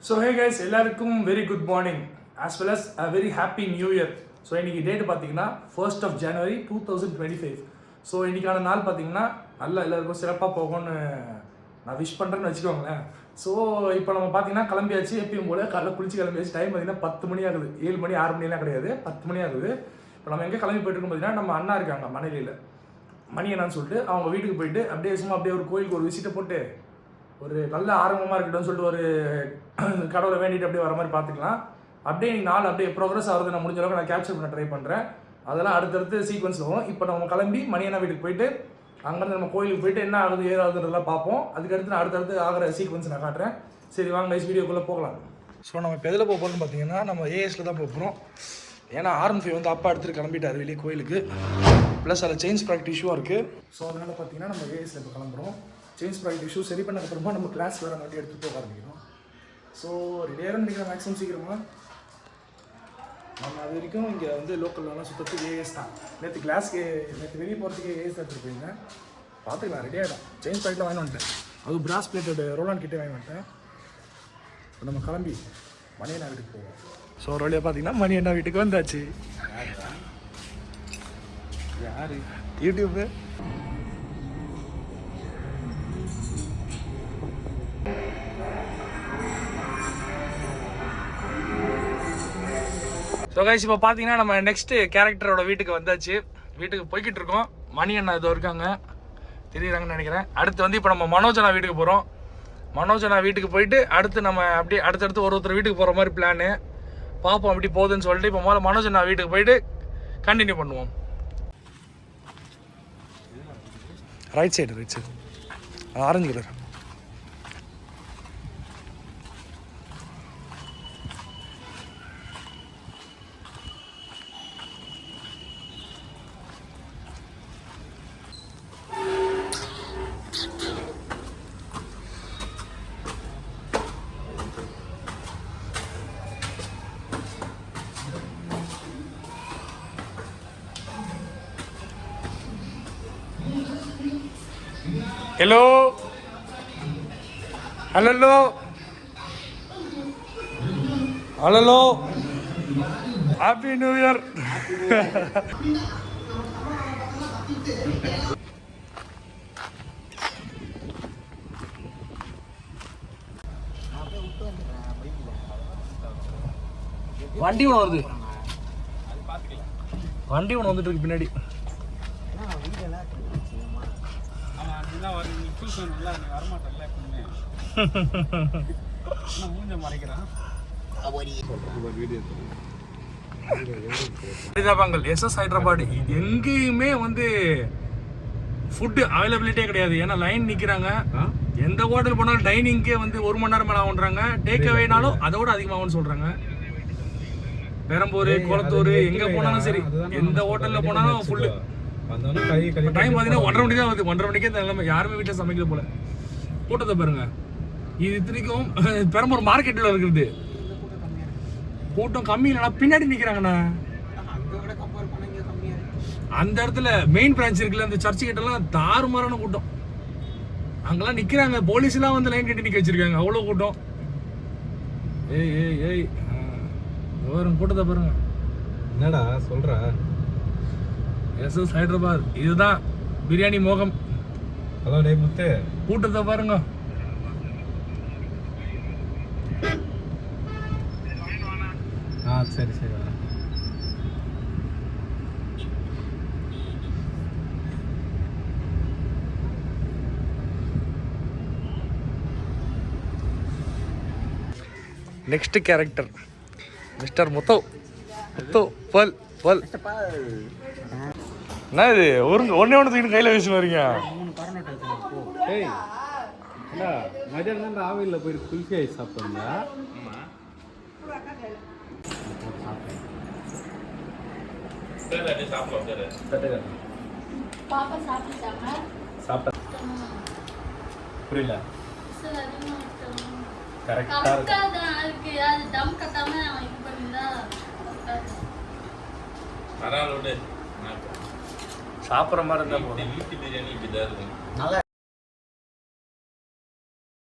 So hey guys எல்லாருக்கும் very good morning as well as a very happy new year. So இன்றைக்கி date பார்த்தீங்கன்னா 1st of January 2025. So இன்றைக்கான நாள் பார்த்தீங்கன்னா நல்லா எல்லாருக்கும் சிறப்பாக போகும்னு நான் விஷ் பண்ணுறேன்னு வச்சுக்கோங்களேன். ஸோ இப்போ நம்ம பார்த்தீங்கன்னா கிளம்பியாச்சு, எப்பயும் போல் காலைல குளிச்சு கிளம்பியாச்சு. டைம் பார்த்தீங்கன்னா 10 மணி ஆகுது. 7 மணி 6 மணிலாம் கிடையாது, 10 மணி ஆகுது. இப்போ நம்ம எங்கே கிளம்பி போயிட்டு இருக்கோம் பார்த்தீங்கன்னா, நம்ம அண்ணா இருக்காங்க மணலியில், மணி என்னன்னு சொல்லிட்டு அவங்க வீட்டுக்கு போயிட்டு அப்படியே சும்மா அப்படியே ஒரு கோயிலுக்கு ஒரு விசிட்டை போட்டு ஒரு நல்ல ஆரம்பமாக இருக்கட்டும்னு சொல்லிட்டு ஒரு கடவுளை வேண்டிட்டு அப்படியே வர மாதிரி பார்த்துக்கலாம். அப்படியே நீங்கள் நாள் அப்படியே ப்ரோக்ரஸ் ஆகிறது நான் முடிஞ்ச அளவுக்கு நான் கேப்சர் பண்ண ட்ரை பண்ணுறேன். அதெல்லாம் அடுத்தடுத்து சீக்வன்ஸில் வரும். இப்போ நம்ம கிளம்பி மணியண்ணா வீட்டுக்கு போயிட்டு அங்கேருந்து நம்ம கோயிலுக்கு போயிட்டு என்ன ஆகுது ஏதாவதுன்றதெல்லாம் பார்ப்போம். அதுக்கடுத்து நான் அடுத்தடுத்து ஆகிற சீக்வன்ஸ் நான் காட்டுறேன். சரி வாங்க கைஸ் வீடியோக்குள்ளே போகலாம். ஸோ நம்ம இப்போ எதில் போக போகிறோம்னு பார்த்தீங்கன்னா நம்ம ஏஎஸில் தான் போகிறோம். ஏன்னா R15 வந்து அப்பா எடுத்துகிட்டு கிளம்பிட்டார் வெளியே கோயிலுக்கு. ப்ளஸ் அதில் செயின் ப்ராக்டிஸ் இஷ்யூவும் இருக்குது. ஸோ அதனால் பார்த்தீங்கன்னா நம்ம ஏஎஸில் இப்போ கிளம்புறோம். செயின் ப்ராக்டிஸ் இஷ்யூ சரி பண்ணதுக்கப்புறமா நம்ம கிளாஸ் வேறு மாட்டி எடுத்துகிட்டு போக ஆரம்பிக்கணும். ஸோ ரெடியாக நினைக்கிறேன் மேக்ஸிமம் சீக்கிரமாக. நம்ம அது வரைக்கும் இங்கே வந்து லோக்கல்லாம் சுற்றத்துக்கு ஏஎஸ் தான். நேற்று வெளியே போகிறதுக்கு ஏஎஸ் தான் எடுத்துருப்பீங்க. பார்த்துக்கலாம், ரெடியாகிடும். செயின் ப்ராக்டில் வாங்கி வந்துட்டேன். அதுவும் பிராஸ் பிளேட்டோட ரோலான் கிட்டே வாங்கி வந்துட்டேன். இப்போ நம்ம கிளம்பி மணியண்ணா வீட்டுக்கு போவோம். ஸோ ஒரு வழியாக பார்த்தீங்கன்னா மணியண்ணா வீட்டுக்கு வந்தாச்சு. யார் யூடியூப்பு ஸோ கைஸ் இப்போ பார்த்தீங்கன்னா நம்ம நெக்ஸ்ட்டு கேரக்டரோட வீட்டுக்கு வந்தாச்சு. வீட்டுக்கு போய்கிட்டு இருக்கோம். மணி அண்ணா இதோ இருக்காங்க, தெரியுறாங்கன்னு நினைக்கிறேன். அடுத்து வந்து இப்போ நம்ம மனோஜனா வீட்டுக்கு போகிறோம். மனோஜனா வீட்டுக்கு போயிட்டு அடுத்து நம்ம அப்படியே அடுத்தடுத்து ஒருத்தர் வீட்டுக்கு போகிற மாதிரி பிளானு பார்ப்போம் அப்படி போகுதுன்னு சொல்லிட்டு இப்போ முதல்ல மனோஜனா வீட்டுக்கு போயிட்டு கண்டினியூ பண்ணுவோம். Right side orange colour. Hello hello hello happy new year. வண்டி ஒன்று வருது, வண்டி ஒன்று வந்துட்டு இருக்கு பின்னாடி. எஸ்எஸ் ஹைதராபாத் எங்கேயுமே வந்து ஃபுட்டு அவைலபிலிட்டியே கிடையாது. ஏன்னா லைன் நிற்கிறாங்க. எந்த ஹோட்டல் போனாலும் டைனிங்கே வந்து 1 மணி நேரம் மேலே ஆகுன்றாங்க. டேக் அவேனாலும் அதோட அதிகமாகும்னு சொல்கிறாங்க. பெரம்பூர், குளத்தூர் எங்கே போனாலும் சரி, எந்த ஹோட்டலில் போனாலும் ஃபுல்லு. டைம் பார்த்தீங்கன்னா 1:30 மணி தான் வருது. 1:30 மணிக்கே இந்த நிலைமை. யாருமே வீட்டில் சமைக்கிற போல. கூட்டத்தை பாருங்க. இது இத்தனைக்கும் பெரம்பூர் மார்க்கெட்டில் இருக்கிறது. கூட்டம் கம்மி இல்லைண்ணா, பின்னாடி நிற்கிறாங்கண்ணா. அந்த இடத்துல மெயின் பிரான்ச் இருக்குல்ல, அந்த சர்ச்சு கிட்டலாம் தாறுமாறான கூட்டம். அங்கெல்லாம் நிற்கிறாங்க. போலீஸ்லாம் வந்து லைன் கட்டி நிற்க வச்சிருக்காங்க. அவ்வளோ கூட்டம். ஏய் வரும் கூட்டத்தை பாருங்க. என்னடா சொல்ற? எஸ்எஸ் ஹைதராபாத் இதுதான் பிரியாணி மோகம். ஹலோ டேய் முத்து, கூட்டத்தை பாருங்க. சரி நெக்ஸ்ட் கேரக்டர் மிஸ்டர் முத்து பல் என்ன இது ஒன்னே தூக்கிட்டு கையில் வச்சுன்னு வரீங்க? மதியானம் தான் ஆவியில் போயிட்டு குல்ஃபி ஐஸ் சாப்பிட்டோம்ல. புரியல. சாப்பிட்ற மாதிரி இருந்தால் வீட்டு பிரியாணி இப்படி தான் இருக்கும்.